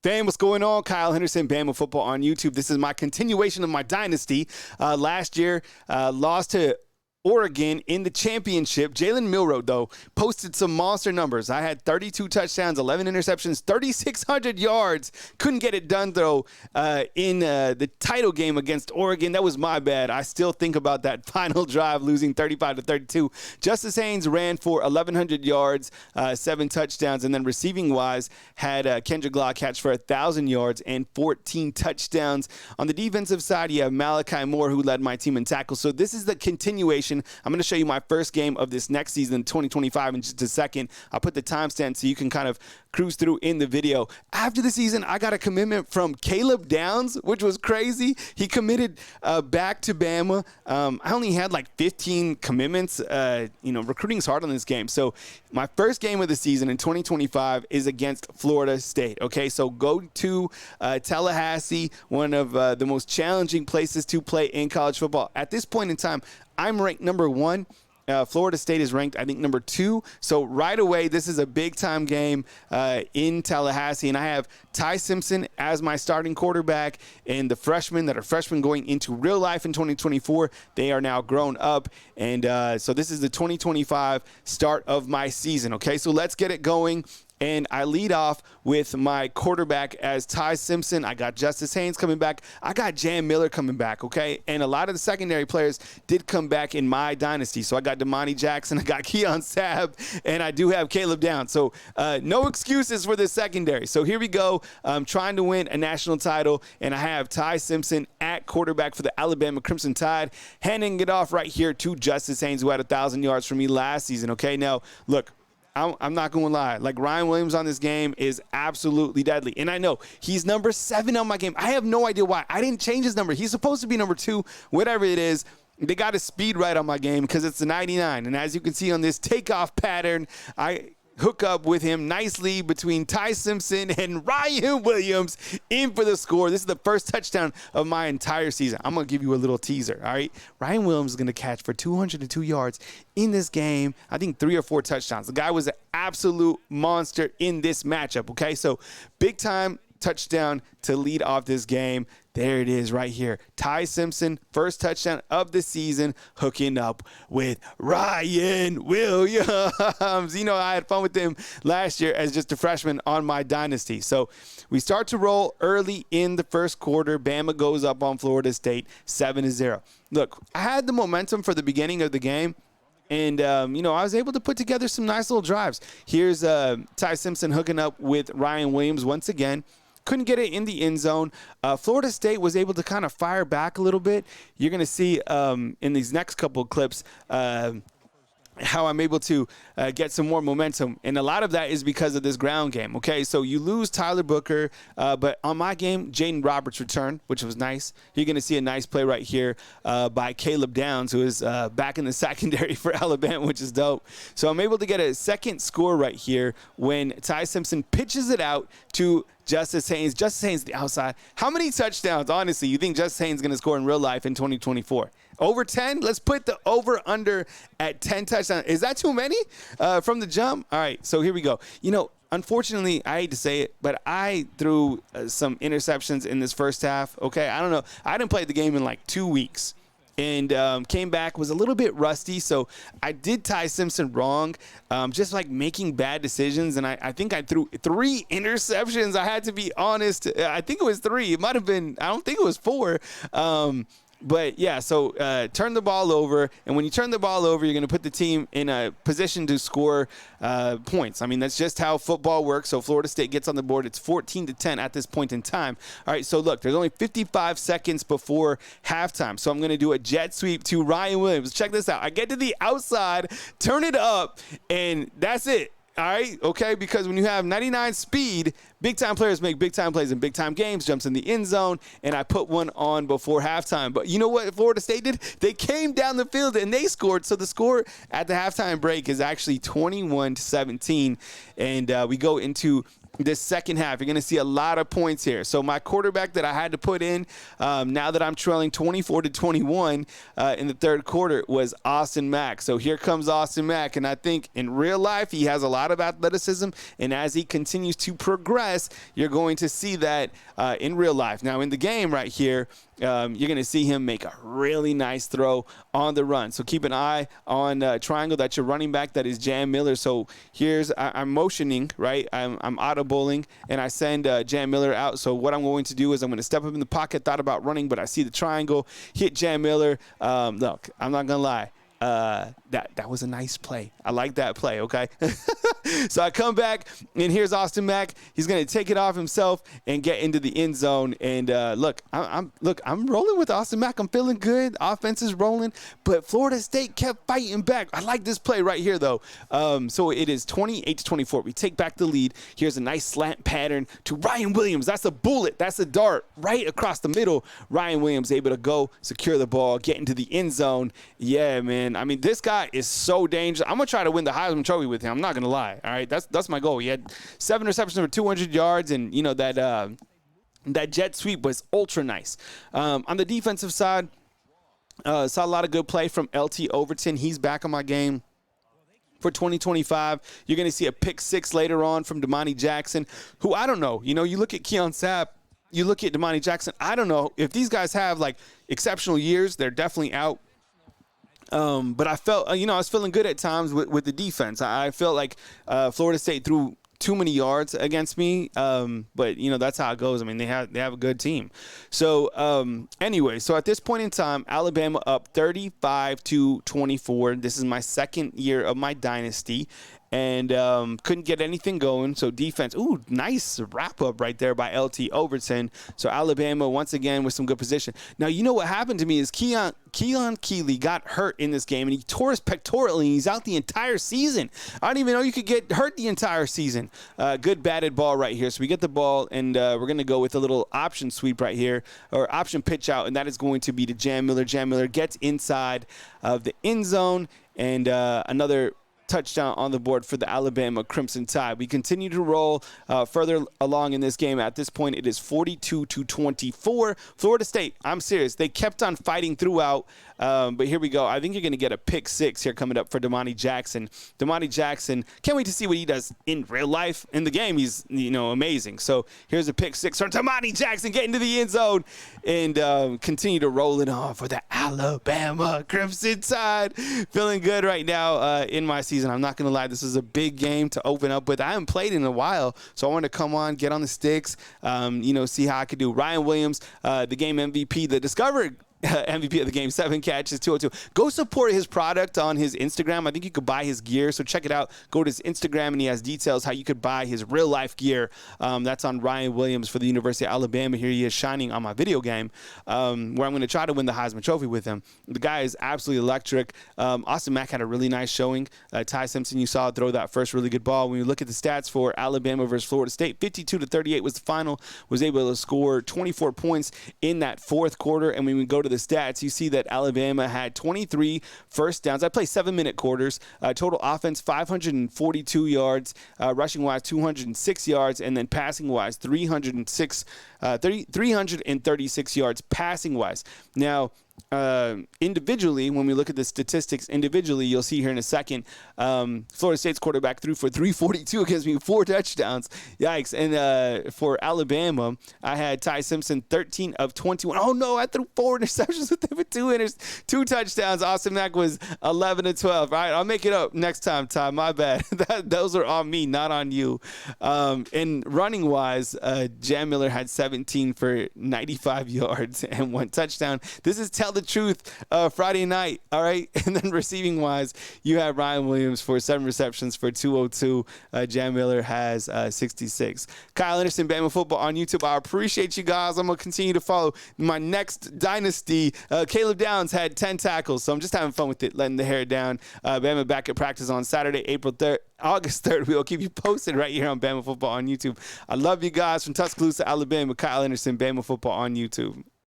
Fam, what's going on? Kyle Henderson, Bama Football on YouTube. This is my continuation of my dynasty. Last year, lost to Oregon in the championship. Jalen Milroe, though, posted some monster numbers. I had 32 touchdowns, 11 interceptions, 3,600 yards. Couldn't get it done, though, in the title game against Oregon. That was my bad. I still think about that final drive, losing 35-32. Justice Haynes ran for 1,100 yards, 7 touchdowns, and then receiving-wise had Kendrick Law catch for 1,000 yards and 14 touchdowns. On the defensive side, you have Malachi Moore, who led my team in tackles. So this is the continuation. I'm going to show you my first game of this next season, 2025, in just a second. I'll put the timestamp so you can kind of cruise through in the video. After the season, I got a commitment from Caleb Downs, which was crazy. He committed back to Bama. I only had like 15 commitments. Recruiting's hard on this game. So my first game of the season in 2025 is against Florida State. Okay, so go to Tallahassee, one of the most challenging places to play in college football. At this point in time, I'm ranked number 1. Florida State is ranked, I think, number 2. So right away, this is a big-time game in Tallahassee. And I have Ty Simpson as my starting quarterback. And the freshmen that are freshmen going into real life in 2024, they are now grown up. And so this is the 2025 start of my season. Okay, so let's get it going. And I lead off with my quarterback as Ty Simpson. I got Justice Haynes coming back. I got Jam Miller coming back, okay? And a lot of the secondary players did come back in my dynasty. So I got Damani Jackson, I got Keon Sabb, and I do have Caleb Downs. So no excuses for the secondary. So here we go. I'm trying to win a national title, and I have Ty Simpson at quarterback for the Alabama Crimson Tide, handing it off right here to Justice Haynes, who had 1,000 yards for me last season, okay? Now, look. I'm not going to lie. Like, Ryan Williams on this game is absolutely deadly. And I know he's number 7 on my game. I have no idea why. I didn't change his number. He's supposed to be number 2, whatever it is. They got his speed right on my game because it's a 99. And as you can see on this takeoff pattern, I hook up with him nicely between Ty Simpson and Ryan Williams in for the score. This is the first touchdown of my entire season. I'm going to give you a little teaser, all right? Ryan Williams is going to catch for 202 yards in this game. I think 3 or 4 touchdowns. The guy was an absolute monster in this matchup, okay? So big time touchdown to lead off this game. There it is right here. Ty Simpson, first touchdown of the season, hooking up with Ryan Williams. I had fun with him last year as just a freshman on my dynasty. So we start to roll early in the first quarter. Bama goes up on Florida State 7-0. Look, I had the momentum for the beginning of the game. And, I was able to put together some nice little drives. Here's Ty Simpson hooking up with Ryan Williams once again. Couldn't get it in the end zone. Florida State was able to kind of fire back a little bit. You're going to see in these next couple of clips how I'm able to get some more momentum. And a lot of that is because of this ground game, okay? So you lose Tyler Booker, but on my game, Jaden Roberts returned, which was nice. You're going to see a nice play right here by Caleb Downs, who is back in the secondary for Alabama, which is dope. So I'm able to get a second score right here when Ty Simpson pitches it out to Justice Haynes. Justice Haynes, the outside. How many touchdowns, honestly, you think Justice Haynes is going to score in real life in 2024? Over 10? Let's put the over-under at 10 touchdowns. Is that too many from the jump? All right, so here we go. Unfortunately, I hate to say it, but I threw some interceptions in this first half, okay? I don't know. I didn't play the game in like 2 weeks. And came back, was a little bit rusty. So I did Ty Simpson wrong, just like making bad decisions. And I think I threw 3 interceptions. I had to be honest. I think it was 3. It might have been, I don't think it was 4. But, yeah, so turn the ball over. And when you turn the ball over, you're going to put the team in a position to score points. I mean, that's just how football works. So Florida State gets on the board. It's 14-10 at this point in time. All right, so look, there's only 55 seconds before halftime. So I'm going to do a jet sweep to Ryan Williams. Check this out. I get to the outside, turn it up, and that's it. All right, okay, because when you have 99 speed, big-time players make big-time plays in big-time games, jumps in the end zone, and I put one on before halftime. But you know what Florida State did? They came down the field, and they scored. So the score at the halftime break is actually 21-17, and we go into this second half. You're going to see a lot of points here. So my quarterback that I had to put in now that I'm trailing 24-21 in the third quarter was Austin Mack. So here comes Austin Mack, and I think in real life he has a lot of athleticism, and as he continues to progress, unless you're going to see that in real life. Now, in the game right here, you're going to see him make a really nice throw on the run. So keep an eye on triangle. That's your running back. That is Jam Miller. So here's I'm motioning, right? I'm audibling, and I send Jam Miller out. So what I'm going to do is I'm going to step up in the pocket, thought about running, but I see the triangle, hit Jam Miller. Look, I'm not going to lie. That was a nice play. I like that play, okay? So I come back, and here's Austin Mack. He's going to take it off himself and get into the end zone. And look, I'm rolling with Austin Mack. I'm feeling good. Offense is rolling, but Florida State kept fighting back. I like this play right here, though. So it is 28-24. We take back the lead. Here's a nice slant pattern to Ryan Williams. That's a bullet. That's a dart right across the middle. Ryan Williams able to go secure the ball, get into the end zone. Yeah, man. I mean, this guy is so dangerous. I'm going to try to win the Heisman Trophy with him. I'm not going to lie. All right, that's my goal. He had 7 receptions for 200 yards, and you know that jet sweep was ultra nice. On the defensive side, saw a lot of good play from LT Overton. He's back on my game for 2025. You're going to see a pick 6 later on from Damani Jackson, who I don't know. You know, you look at Keon Sapp, you look at Damani Jackson. I don't know if these guys have like exceptional years. They're definitely out. But I felt, I was feeling good at times with the defense. I felt like Florida State threw too many yards against me. But that's how it goes. I mean, they have a good team. So anyway, so at this point in time, Alabama up 35-24. This is my second year of my dynasty. And couldn't get anything going. So defense, nice wrap up right there by LT Overton. So Alabama once again with some good position. Now, you know what happened to me is Keon Keeley got hurt in this game, and he tore his pectoral, and he's out the entire season. I didn't even know you could get hurt the entire season. Good batted ball right here. So we get the ball, and we're going to go with a little option sweep right here, or option pitch out, and that is going to be to Jam Miller. Jam Miller gets inside of the end zone, and another touchdown on the board for the Alabama Crimson Tide. We continue to roll further along in this game. At this point, it is 42-24. Florida State, I'm serious. They kept on fighting throughout, but here we go. I think you're going to get a pick 6 here coming up for Damani Jackson. Damani Jackson, can't wait to see what he does in real life. In the game, he's amazing. So here's a pick 6 for Damani Jackson, get into the end zone and continue to roll it on for the Alabama Crimson Tide. Feeling good right now in my season. I'm not going to lie. This is a big game to open up with. I haven't played in a while, so I want to come on, get on the sticks, see how I could do. Ryan Williams, the game MVP, the Discover MVP of the game, 7 catches, 202. Go support his product on his Instagram. I think you could buy his gear, so check it out. Go to his Instagram, and he has details how you could buy his real-life gear. That's on Ryan Williams for the University of Alabama. Here he is shining on my video game, where I'm going to try to win the Heisman Trophy with him. The guy is absolutely electric. Austin Mack had a really nice showing. Ty Simpson, you saw throw that first really good ball. When you look at the stats for Alabama versus Florida State, 52-38 was the final. Was able to score 24 points in that fourth quarter, and when we go to the stats, you see that Alabama had 23 first downs. I play 7-minute quarters. Total offense, 542 yards. Rushing-wise, 206 yards. And then passing-wise, 336 yards passing-wise. Now, individually, when we look at the statistics individually, you'll see here in a second, Florida State's quarterback threw for 342 against me, 4 touchdowns. Yikes. And for Alabama, I had Ty Simpson, 13 of 21. Oh, no, I threw 4 interceptions with him with 2 touchdowns. Austin Mack was 11 of 12. All right, I'll make it up next time, Ty. My bad. Those are on me, not on you. And running-wise, Jam Miller had 17 for 95 yards and 1 touchdown. This is Tell the Truth Friday night, all right? And then receiving-wise, you have Ryan Williams for 7 receptions for 202. Jam Miller has 66. Kyle Henderson, Bama Football on YouTube. I appreciate you guys. I'm going to continue to follow my next dynasty. Caleb Downs had 10 tackles, so I'm just having fun with it, letting the hair down. Bama back at practice on Saturday, August 3rd. We'll keep you posted right here on Bama Football on YouTube. I love you guys from Tuscaloosa, Alabama. Kyle Henderson, Bama Football on YouTube.